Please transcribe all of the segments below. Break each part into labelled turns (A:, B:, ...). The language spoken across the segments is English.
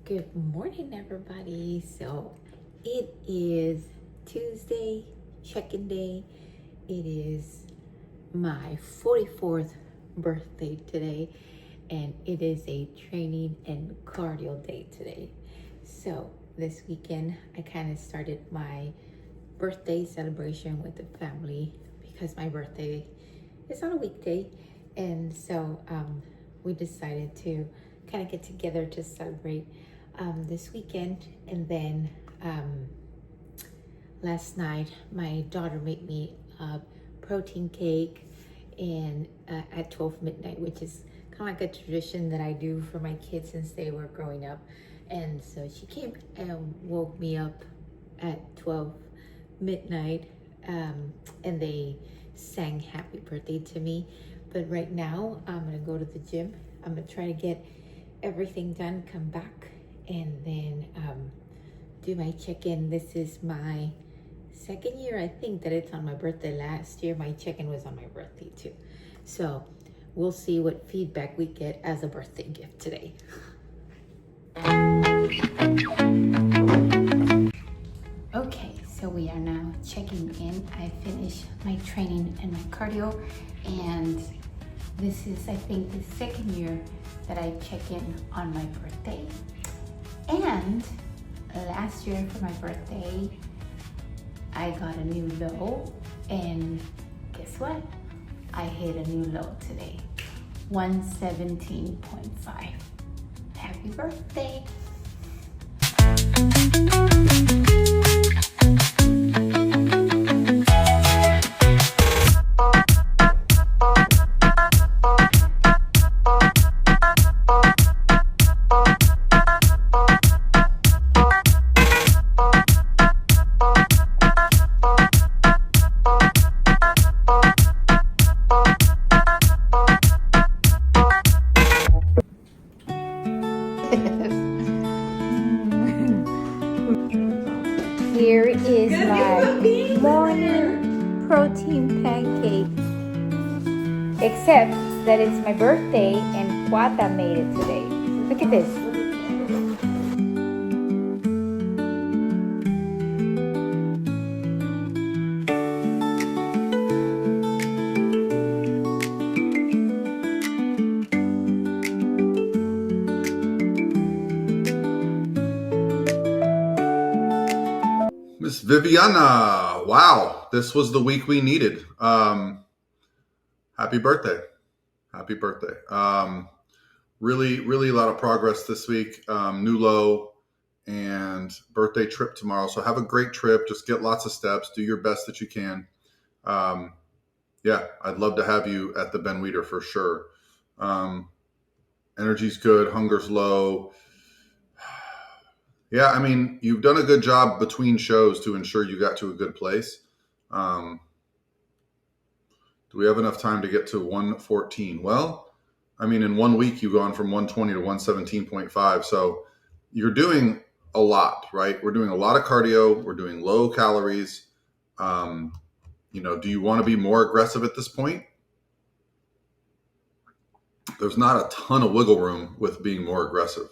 A: Good morning, everybody. So it is Tuesday, check-in day. It is my 44th birthday today, and it is a training and cardio day today. So this weekend, I kind of started my birthday celebration with the family because my birthday is on a weekday. And so we decided to kind of get together to celebrate this weekend. And then last night, my daughter made me a protein cake and at 12 midnight, which is kind of like a tradition that I do for my kids since they were growing up. And so she came and woke me up at 12 midnight, and they sang happy birthday to me. But right now I'm gonna go to the gym. I'm gonna try to get everything done, come back, and then do my check-in. This is my second year, I think, that it's on my birthday. Last year my check-in was on my birthday too. So we'll see what feedback we get as a birthday gift today. Okay, so we are now checking in. I finished my training and my cardio, and this is, I think, the second year that I check in on my birthday. And last year for my birthday, I got a new low, and guess what? I hit a new low today, 117.5. Happy birthday. Here is my morning protein pancake. Except that it's my birthday and Guata made it today. Look at this.
B: Miss Viviana, wow, this was the week we needed. Happy birthday. Happy birthday. Really a lot of progress this week. New low and birthday trip tomorrow. So have a great trip. Just get lots of steps. Do your best that you can. Yeah, I'd love to have you at the Ben Weider for sure. Energy's good. Hunger's low. Yeah, I mean, you've done a good job between shows to ensure you got to a good place. Do we have enough time to get to 114? Well, I mean, in 1 week, you've gone from 120 to 117.5. So you're doing a lot, right? We're doing a lot of cardio. We're doing low calories. Do you want to be more aggressive at this point? There's not a ton of wiggle room with being more aggressive.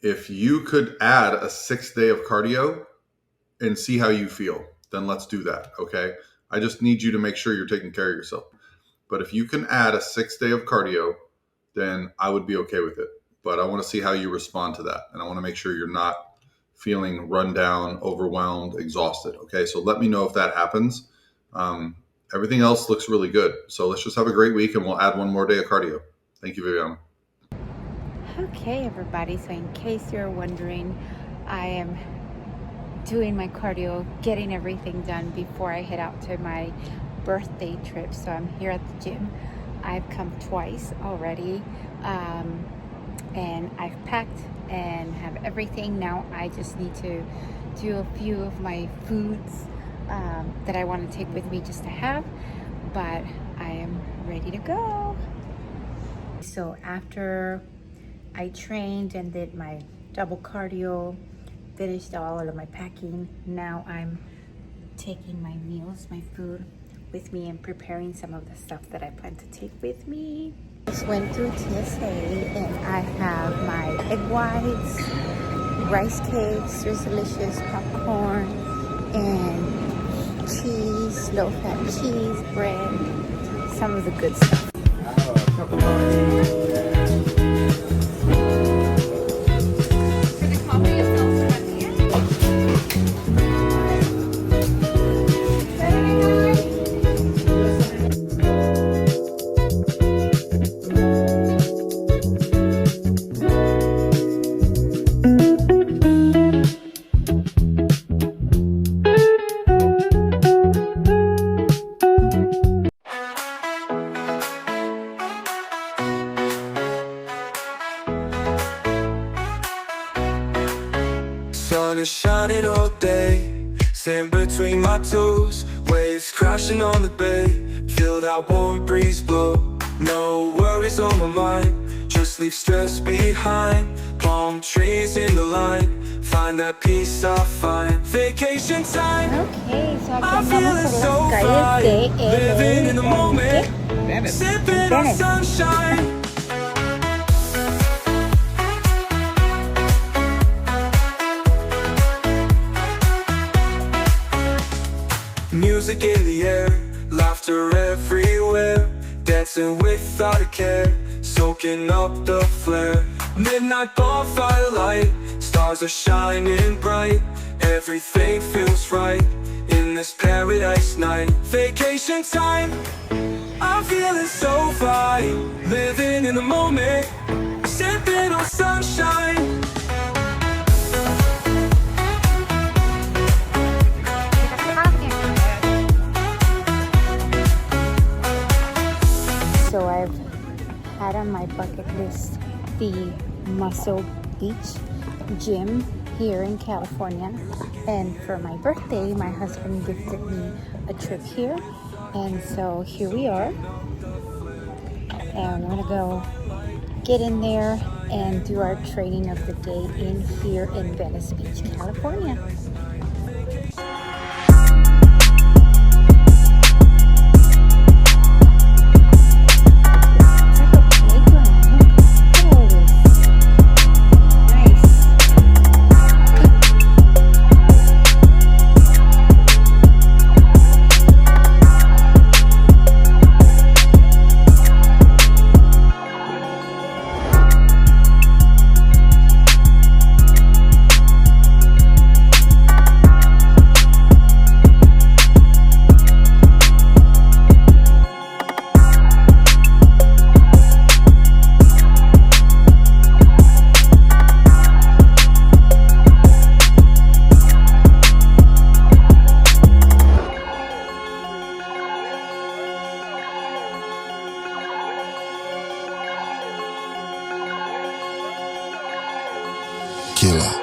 B: If you could add a 6th day of cardio and see how you feel, then let's do that, okay? I just need you to make sure you're taking care of yourself. But if you can add a 6th day of cardio, then I would be okay with it. But I want to see how you respond to that. And I want to make sure you're not feeling run down, overwhelmed, exhausted, okay? So let me know if that happens. Everything else looks really good. So let's just have a great week, and we'll add one more day of cardio. Thank you, Viviana.
A: Okay, everybody, so in case you're wondering, I am doing my cardio, getting everything done before I head out to my birthday trip. So I'm here at the gym. I've come twice already, and I've packed and have everything. Now I just need to do a few of my foods that I want to take with me just to have, but I am ready to go. So after I trained and did my double cardio, finished all of my packing, now I'm taking my meals, my food with me, and preparing some of the stuff that I plan to take with me. Just went through TSA and I have my egg whites, rice cakes, there's delicious popcorn, and cheese, low-fat cheese, bread, some of the good stuff.
C: Sun is shining all day, sand between my toes, waves crashing on the bay, feel that warm breeze blow. No worries on my mind, just leave stress behind. Palm trees in the line, find that peace I find. Vacation time,
A: Okay, so
C: I'm
A: aquí
C: feeling
A: andamos por
C: so
A: las calles
C: fine,
A: de
C: living in the moment,
A: Venice.
C: sipping on
A: Venice.
C: sunshine. Music in the air, laughter everywhere, dancing without a care, soaking up the flare. Midnight bonfire light, stars are shining bright, everything feels right in this paradise night. Vacation time, I'm feeling so fine, living in the moment, sipping on sunshine.
A: So I've had on my bucket list the Muscle Beach gym here in California, and for my birthday my husband gifted me a trip here, and so here we are, and we're gonna go get in there and do our training of the day in here in Venice Beach, California.
D: Killer.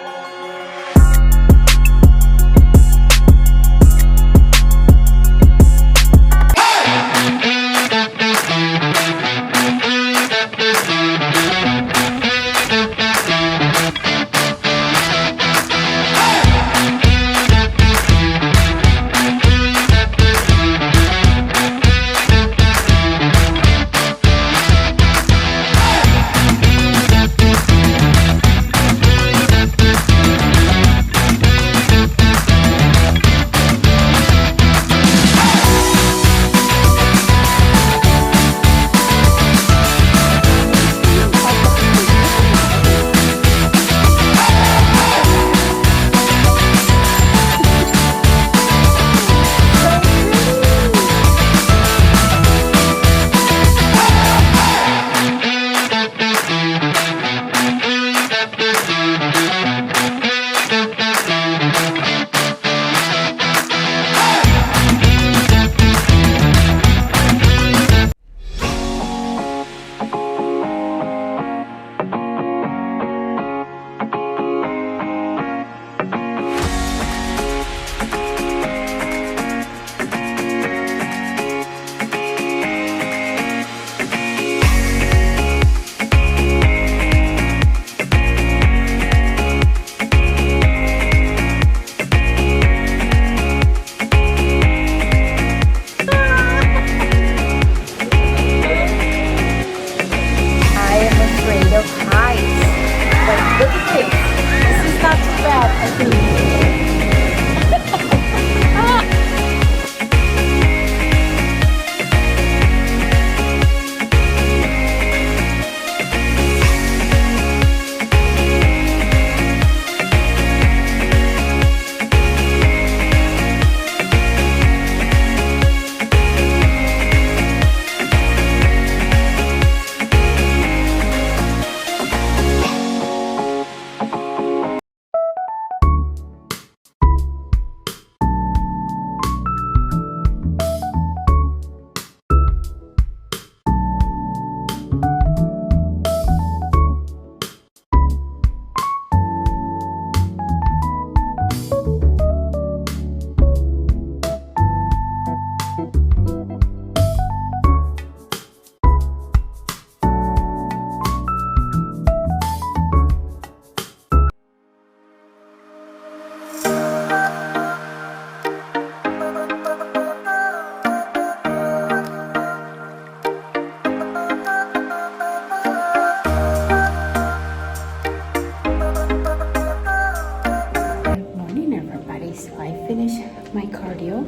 A: my cardio.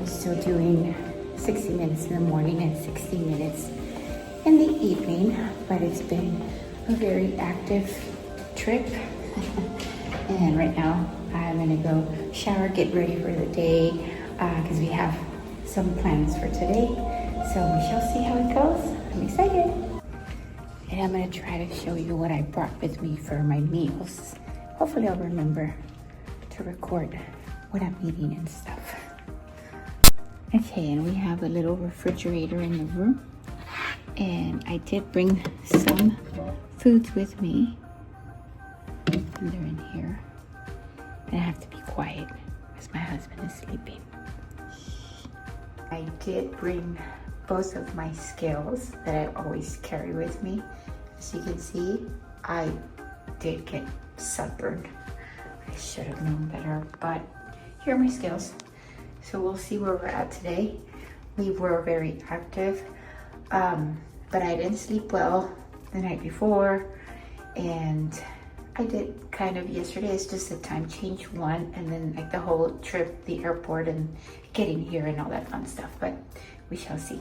A: So doing 60 minutes in the morning and 60 minutes in the evening, but it's been a very active trip. And right now I'm gonna go shower, get ready for the day, because we have some plans for today. So we shall see how it goes. I'm excited. And I'm gonna try to show you what I brought with me for my meals. Hopefully I'll remember to record what I'm eating and stuff. Okay, and we have a little refrigerator in the room. And I did bring some foods with me. And they're in here. And I have to be quiet because my husband is sleeping. I did bring both of my scales that I always carry with me. As you can see, I did get sunburned. I should have known better, but here are my scales. So we'll see where we're at today. We were very active, but I didn't sleep well the night before, and I did kind of yesterday. It's just the time change one, and then like the whole trip, the airport and getting here and all that fun stuff, but we shall see.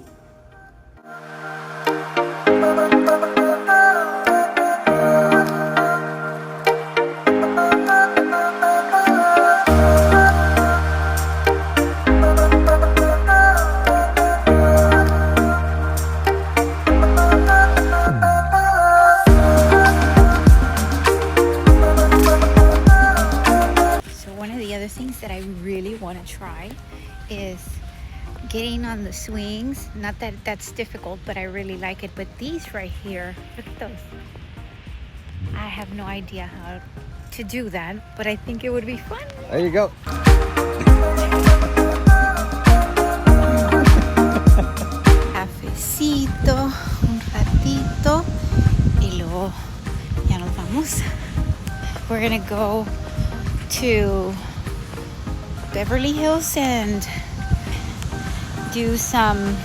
A: Things that I really want to try is getting on the swings. Not that that's difficult, but I really like it. But these right here, look at those. I have no idea how to do that, but I think it would be fun.
D: There you go.
A: Cafecito, un ratito, y luego ya nos vamos. We're gonna go to Beverly Hills and do some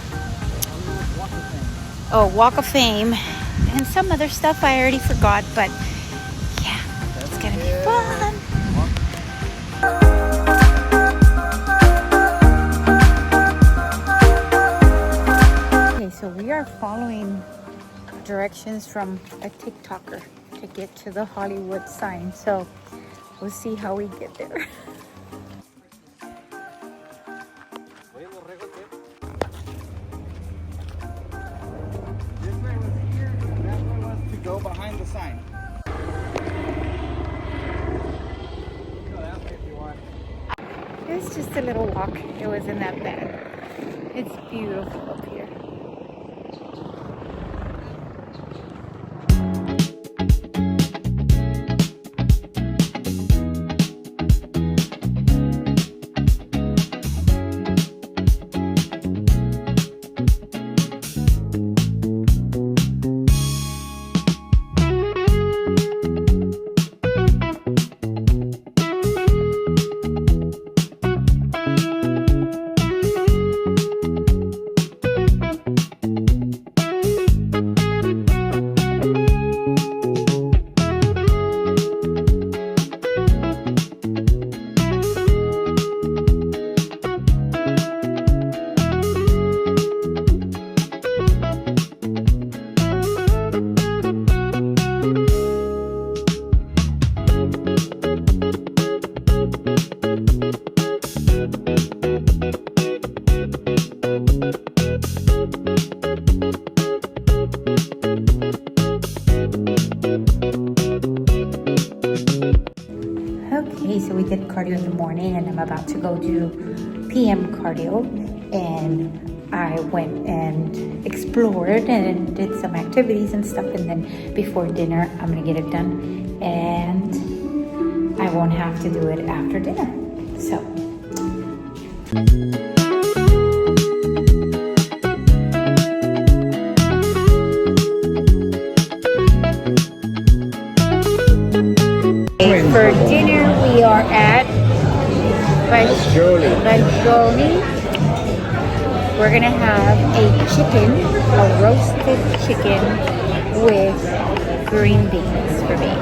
A: Walk of Fame and some other stuff I already forgot, but yeah, it's gonna be fun. Okay, so we are following directions from a TikToker to get to the Hollywood sign, so we'll see how we get there.
D: Go behind the sign.
A: It's just a little walk. It wasn't that bad. It's beautiful up here. Okay, so we did cardio in the morning and I'm about to go do PM cardio, and I went and explored and did some activities and stuff, and then before dinner I'm gonna get it done and I won't have to do it after dinner. So for dinner we are at Rajoli. We're gonna have a roasted chicken with green beans for me.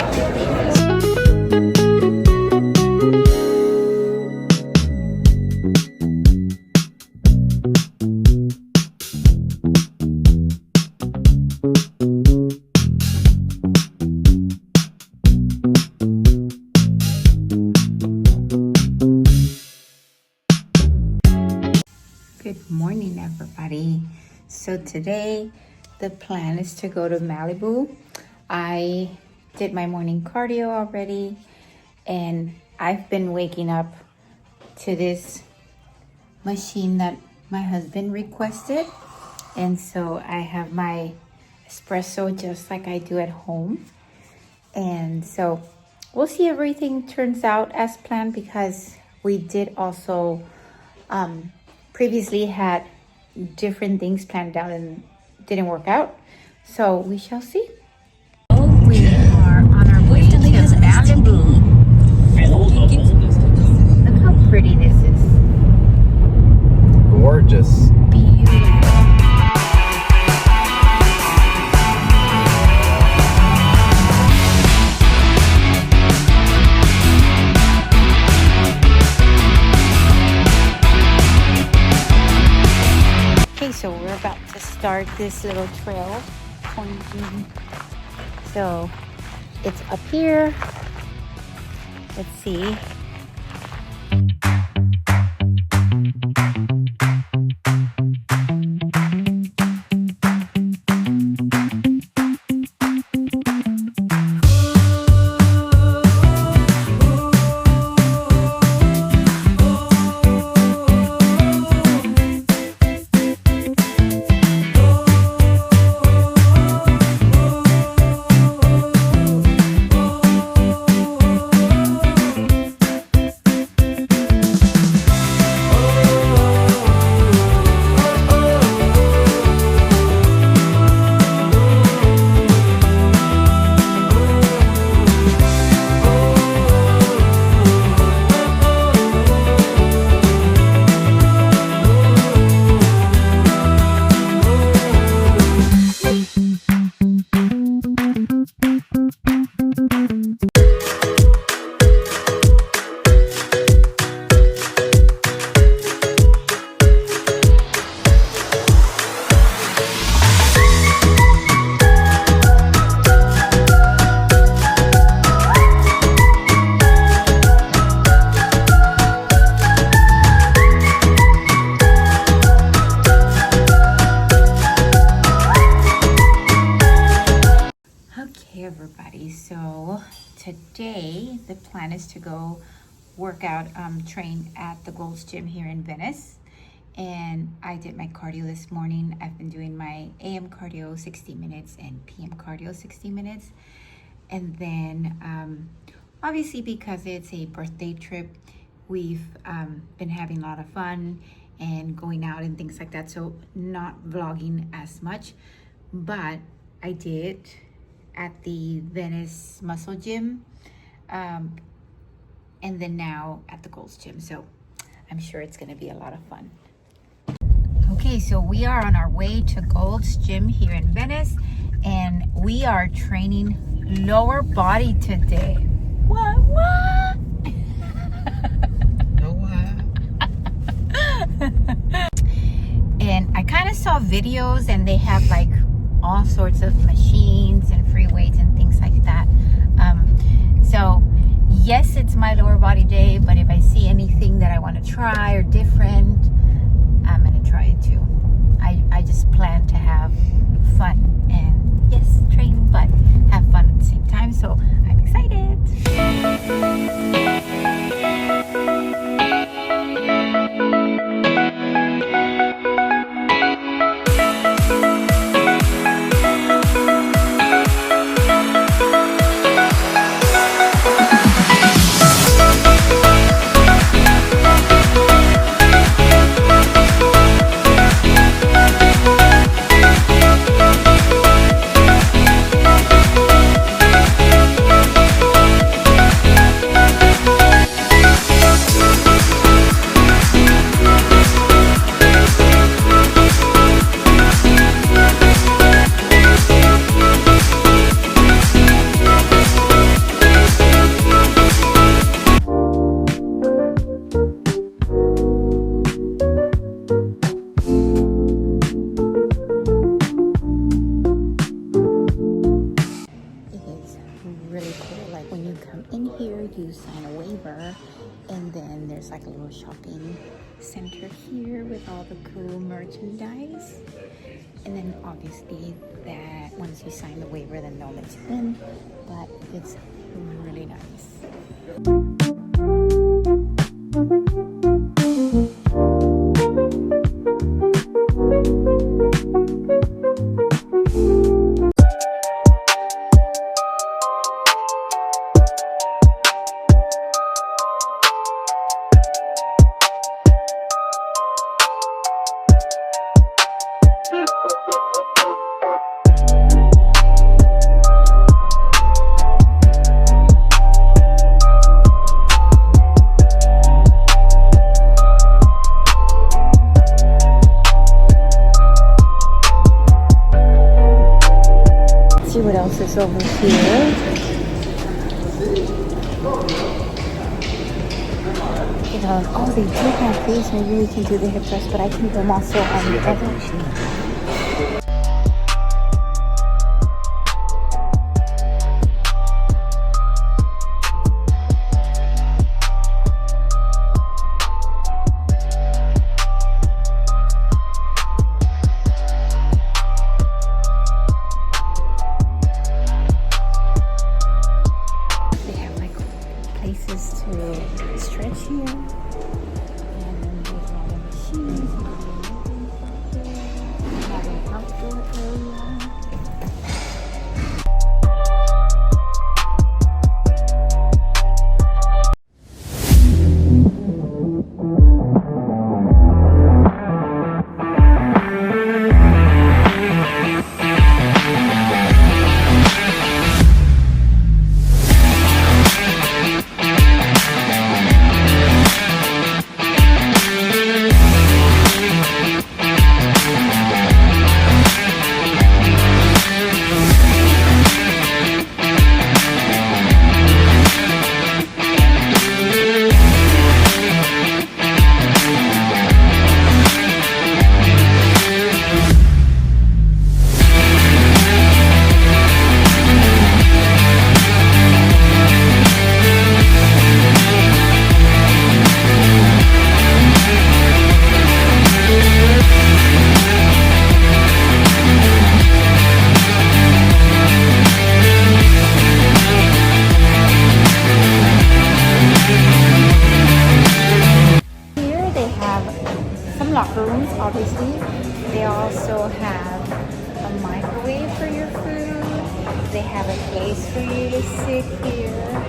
A: today the plan is to go to Malibu. I did my morning cardio already, and I've been waking up to this machine that my husband requested. And so I have my espresso just like I do at home. And so we'll see if everything turns out as planned, because we did also previously had different things planned out and didn't work out. So we shall see. We are on our way to Malibu. Look how pretty this is.
D: Gorgeous.
A: Beautiful. Okay, so we're about to start this little trail. So it's up here. Let's see. Okay, everybody, so today the plan is to go work out, train at the Gold's Gym here in Venice. And I did my cardio this morning. I've been doing my AM cardio 60 minutes and PM cardio 60 minutes. And then obviously, because it's a birthday trip, we've been having a lot of fun and going out and things like that, so not vlogging as much. But I did at the Venice Muscle Gym, and then now at the Gold's Gym, so I'm sure it's gonna be a lot of fun. Okay, so we are on our way to Gold's Gym here in Venice, and we are training lower body today. What? And I kind of saw videos, and they have like all sorts of machines and free weights and things like that. So yes, it's my lower body day, but if I see anything that I want to try or different, I'm gonna try it too. I just plan to have fun, and yes, train, but have fun at the same time, so I'm excited. to sign a waiver. And then there's like a little shopping center here with all the cool merchandise. And then obviously that once you sign the waiver, then they'll let you in. But it's really nice. See what else is over here. Oh, they do have these. Maybe we can do the hip thrust, but I can do them also on the other machine. Places to stretch here, and then there's all the machines. We have an outdoor area. Locker rooms, obviously. They also have a microwave for your food. They have a place for you to sit here.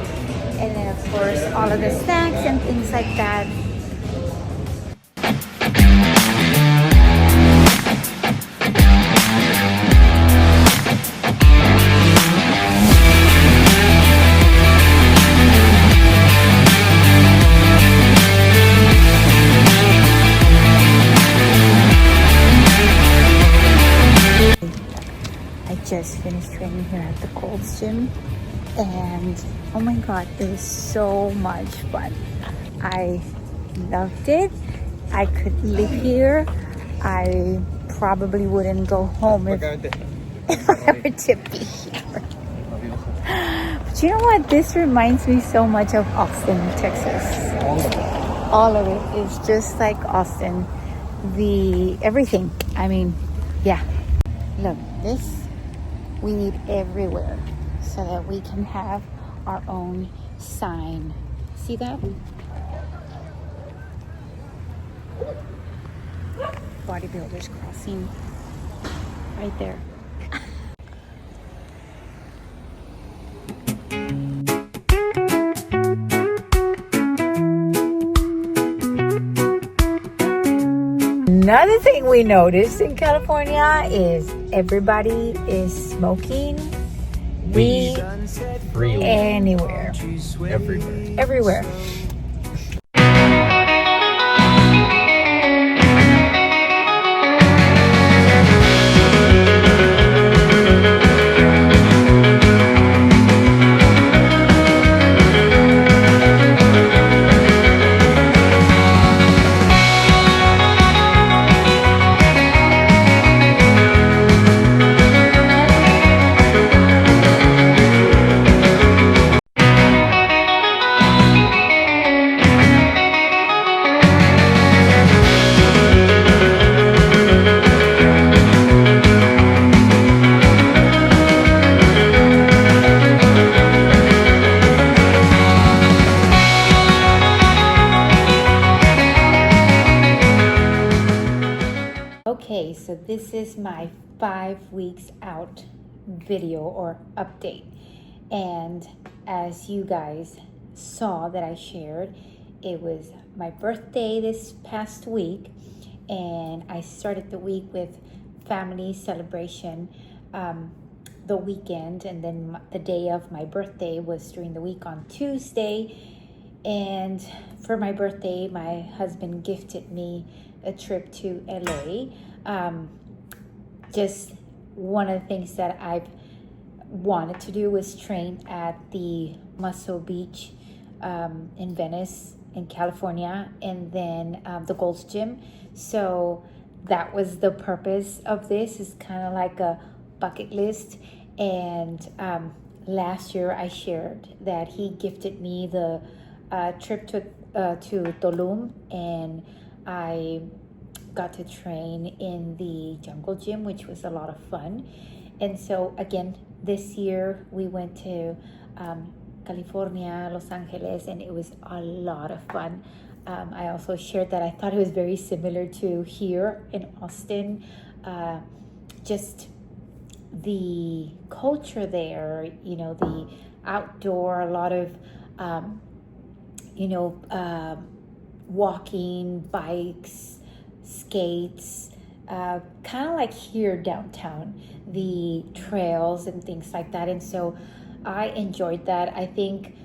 A: And then of course all of the snacks and things like that. Just finished training here at the Colts gym, and oh my god, it was so much fun. I loved it. I could live here. I probably wouldn't go home if I were to be here. But you know what? This reminds me so much of Austin, Texas. All of it is just like Austin. Everything. I mean, yeah. Look, this we need everywhere so that we can have our own sign. See that? Bodybuilders crossing right there. Another thing we noticed in California is everybody is smoking weed
E: freely.
A: Anywhere. Everywhere. this is my 5 weeks out video or update. And as you guys saw that I shared, it was my birthday this past week, and I started the week with family celebration the weekend, and then the day of my birthday was during the week on Tuesday. And for my birthday, my husband gifted me a trip to LA. Just one of the things that I've wanted to do was train at the Muscle Beach in Venice in California, and then the Gold's Gym. So that was the purpose of this. It's kind of like a bucket list. And last year I shared that he gifted me the trip to Tulum, and I got to train in the jungle gym, which was a lot of fun. And so again, this year we went to California, Los Angeles, and it was a lot of fun. I also shared that I thought it was very similar to here in Austin. Just the culture there, the outdoor, a lot of walking, bikes, skates, kind of like here downtown, the trails and things like that. And so I enjoyed that. I think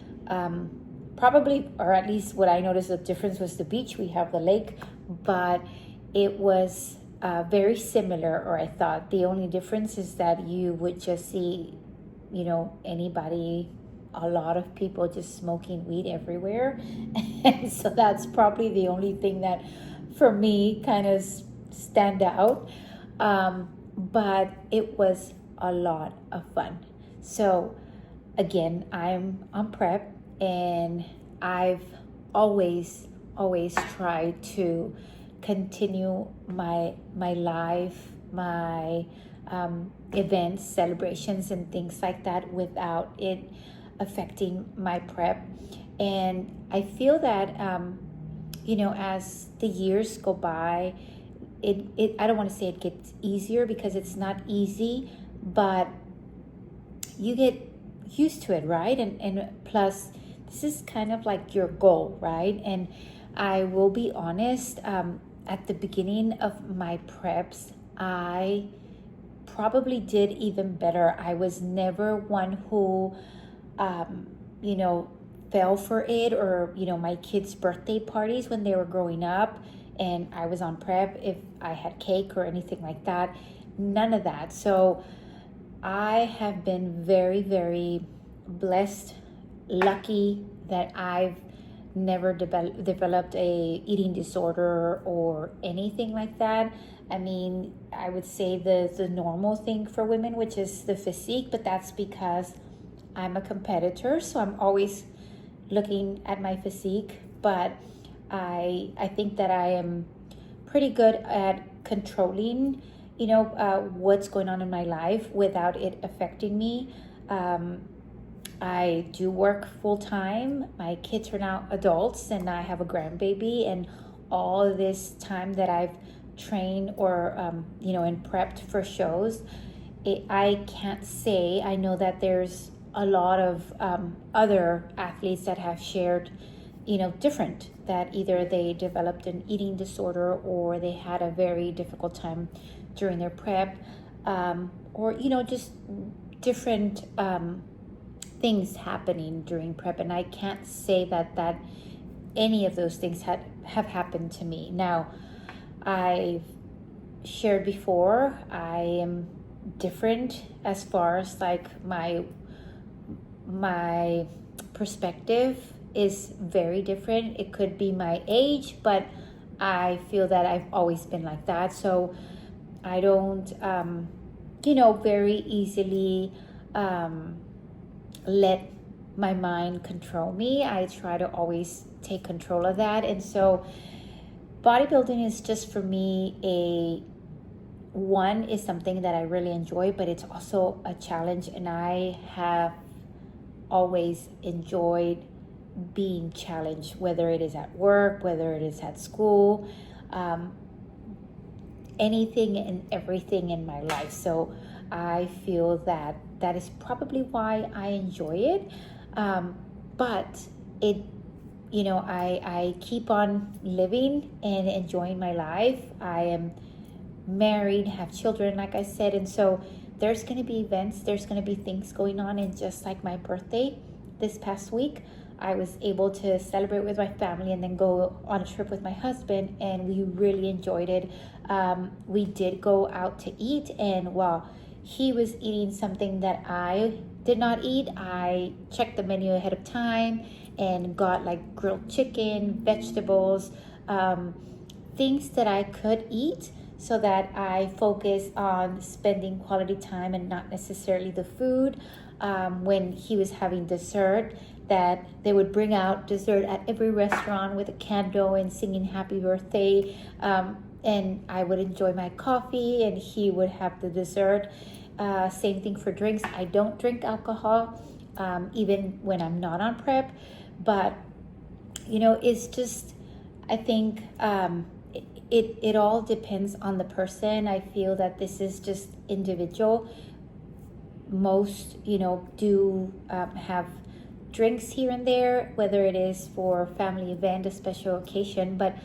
A: probably, or at least what I noticed the difference was the beach. We have the lake, but it was very similar, or I thought the only difference is that you would just see, anybody, a lot of people just smoking weed everywhere. And so that's probably the only thing that for me kind of stand out. But it was a lot of fun. So again, I'm on prep, and I've always tried to continue my life, my events, celebrations, and things like that without it affecting my prep. And I feel that as the years go by, it I don't want to say it gets easier, because it's not easy, but you get used to it, right? And plus, this is kind of like your goal, right? And I will be honest, at the beginning of my preps, I probably did even better. I was never one who fell for it, or my kids' birthday parties when they were growing up and I was on prep, if I had cake or anything like that, none of that. So I have been very, very blessed, lucky that I've never developed a eating disorder or anything like that. I mean, I would say the normal thing for women, which is the physique, but that's because I'm a competitor, so I'm always looking at my physique. But I think that I am pretty good at controlling, what's going on in my life without it affecting me. I do work full time. My kids are now adults, and I have a grandbaby, and all of this time that I've trained or and prepped for shows, I can't say. I know that there's a lot of other athletes that have shared different, that either they developed an eating disorder or they had a very difficult time during their prep, or just different things happening during prep. And I can't say that any of those things have happened to me. Now, I've shared before, I am different as far as like my perspective is very different. It could be my age, but I feel that I've always been like that. So I don't very easily let my mind control me. I try to always take control of that. And so bodybuilding is just, for me, one is something that I really enjoy, but it's also a challenge, and I have always enjoyed being challenged, whether it is at work, whether it is at school. anything and everything in my life. So I feel that that is probably why I enjoy it. But it, I keep on living and enjoying my life. I am married, have children, like I said, and so there's going to be events, there's going to be things going on. And just like my birthday this past week, I was able to celebrate with my family and then go on a trip with my husband, and we really enjoyed it. We did go out to eat, and while he was eating something that I did not eat, I checked the menu ahead of time and got like grilled chicken, vegetables, things that I could eat, so that I focus on spending quality time and not necessarily the food. When he was having dessert, that they would bring out dessert at every restaurant with a candle and singing happy birthday. And I would enjoy my coffee and he would have the dessert. Same thing for drinks. I don't drink alcohol, even when I'm not on prep. But, it's just, I think it all depends on the person. I feel that this is just individual. Most, do have drinks here and there, whether it is for family event, a special occasion. But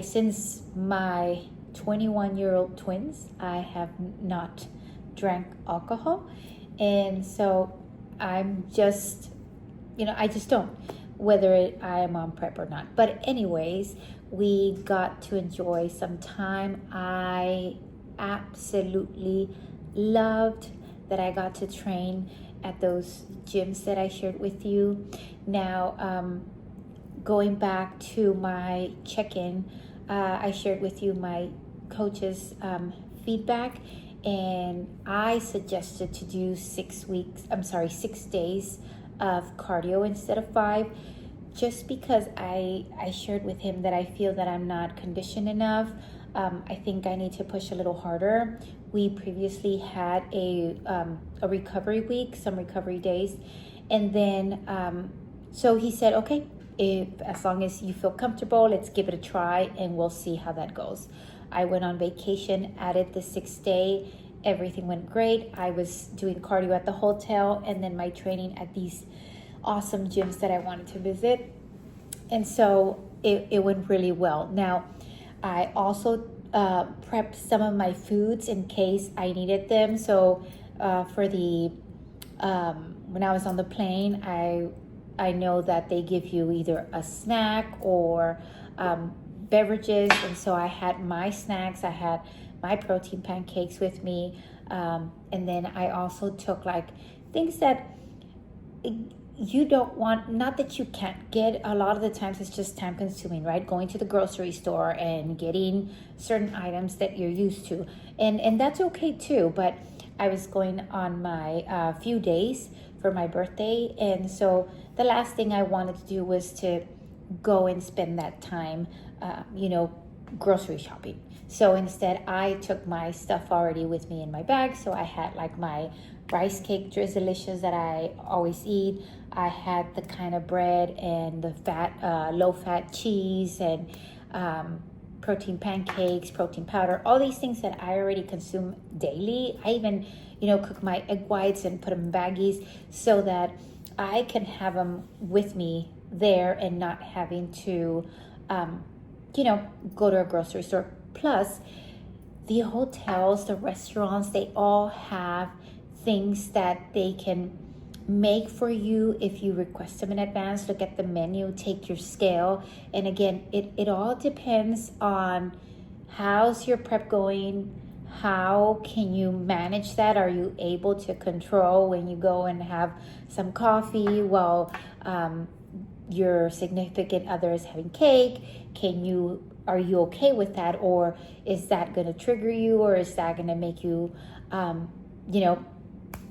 A: since my 21-year-old twins, I have not drank alcohol. And so I'm just, I just don't, whether I am on prep or not. But anyways, we got to enjoy some time. I absolutely loved that I got to train at those gyms that I shared with you. Now, going back to my check-in, I shared with you my coach's feedback, and I suggested to do 6 days of cardio instead of 5, just because I shared with him that I feel that I'm not conditioned enough. I think I need to push a little harder. We previously had a recovery week, some recovery days, and then so he said, okay, as long as you feel comfortable, let's give it a try and we'll see how that goes. I went on vacation, added the 6th day, everything went great. I was doing cardio at the hotel and then my training at these awesome gyms that I wanted to visit, and so it went really well. Now, I also prepped some of my foods in case I needed them. So for the when I was on the plane, I know that they give you either a snack or beverages, and so I had my snacks. I had my protein pancakes with me, and then I also took like things that you don't want, not that you can't get. A lot of the times it's just time consuming, right? Going to the grocery store and getting certain items that you're used to, and that's okay too. But I was going on my few days for my birthday, and so the last thing I wanted to do was to go and spend that time grocery shopping. So instead I took my stuff already with me in my bag. So I had like my rice cake Drizzlicious that I always eat. I had the kind of bread and the low fat cheese and protein pancakes, protein powder, all these things that I already consume daily. I even, cook my egg whites and put them in baggies so that I can have them with me there and not having to, go to a grocery store. Plus, the hotels, the restaurants, they all have things that they can make for you if you request them in advance. Look at the menu, take your scale. And again, it all depends on how's your prep going. How can you manage that? Are you able to control when you go and have some coffee while your significant other is having cake? Are you okay with that? Or is that going to trigger you? Or is that going to make you,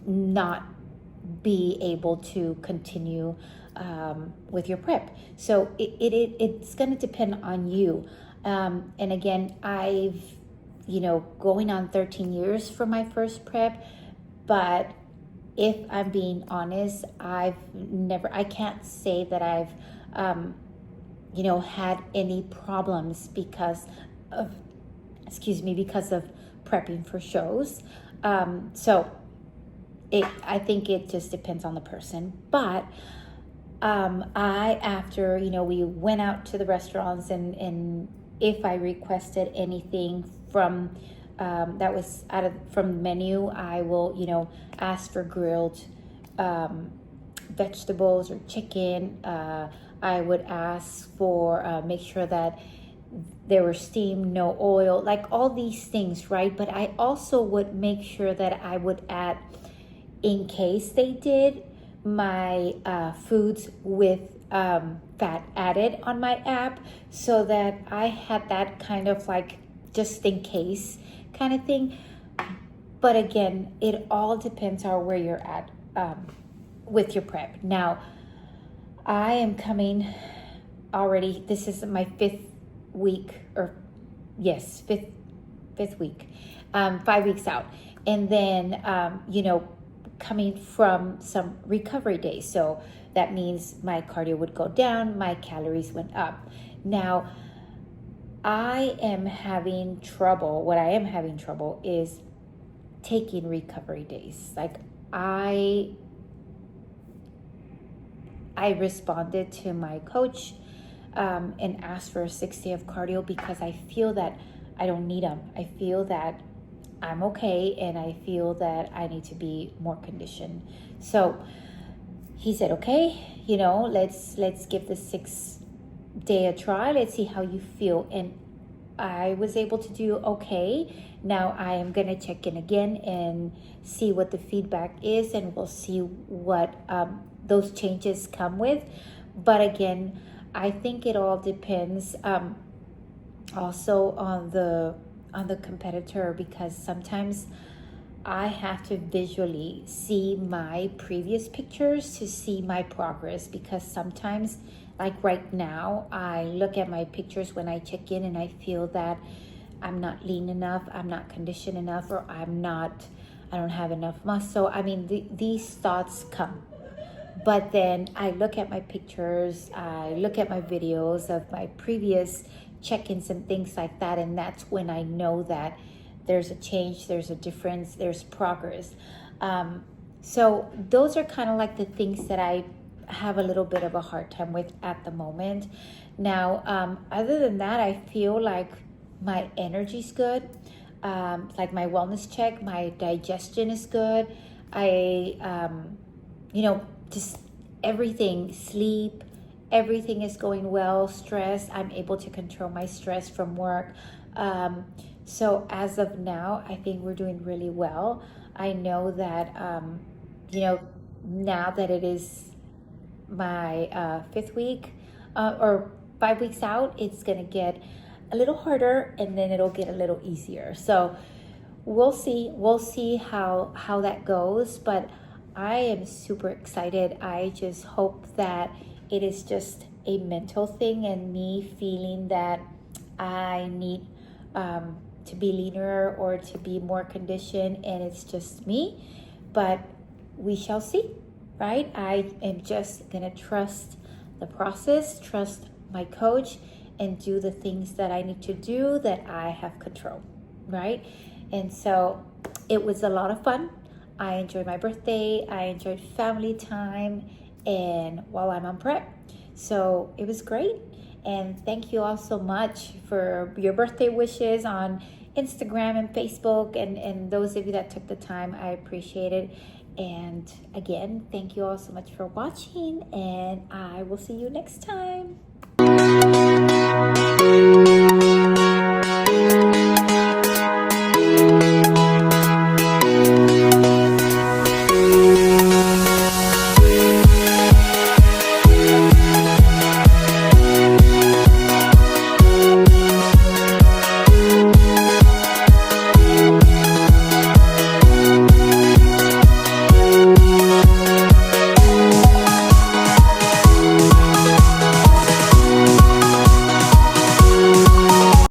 A: not be able to continue with your prep? So it's going to depend on you. And again, I've, going on 13 years for my first prep, but if I'm being honest, I can't say that I've, had any problems because of because of prepping for shows. So I think it just depends on the person. But after, we went out to the restaurants, and if I requested anything from that was from the menu, I will, ask for grilled vegetables or chicken. I would ask for, make sure that there were steam, no oil, like all these things, right? But I also would make sure that I would add, in case they did, my foods with fat added on my app, so that I had that kind of like just in case kind of thing. But again, it all depends on where you're at with your prep. Now, I am coming already, this is my fifth week, fifth week, 5 weeks out. And then, coming from some recovery days. So that means my cardio would go down, my calories went up. Now, what I am having trouble is taking recovery days. Like I responded to my coach and asked for a 6 day of cardio because I feel that I don't need them. I feel that I'm okay, and I feel that I need to be more conditioned. So he said, okay, let's give the 6 day a try. Let's see how you feel. And I was able to do okay. Now I am going to check in again and see what the feedback is, and we'll see what those changes come with. But again, I think it all depends also on the competitor, because sometimes I have to visually see my previous pictures to see my progress, because sometimes, like right now, I look at my pictures when I check in and I feel that I'm not lean enough, I'm not conditioned enough, or I don't have enough muscle. I mean, these thoughts come. But then I look at my pictures, I look at my videos of my previous check-ins and things like that, and that's when I know that there's a change, there's a difference, there's progress. So those are kind of like the things that I have a little bit of a hard time with at the moment. Now, other than that, I feel like my energy's good. Like my wellness check, my digestion is good. Just everything, sleep, everything is going well. Stress, I'm able to control my stress from work. So as of now, I think we're doing really well. I know that, now that it is my 5th week or 5 weeks out, it's going to get a little harder, and then it'll get a little easier. So we'll see how that goes. But I am super excited. I just hope that it is just a mental thing, and me feeling that I need to be leaner or to be more conditioned, and it's just me. But we shall see, right? I am just gonna trust the process, trust my coach, and do the things that I need to do that I have control, right? And so it was a lot of fun. I enjoyed my birthday, I enjoyed family time, and while I'm on prep. So it was great. And thank you all so much for your birthday wishes on Instagram and Facebook, and those of you that took the time, I appreciate it. And again, thank you all so much for watching, and I will see you next time.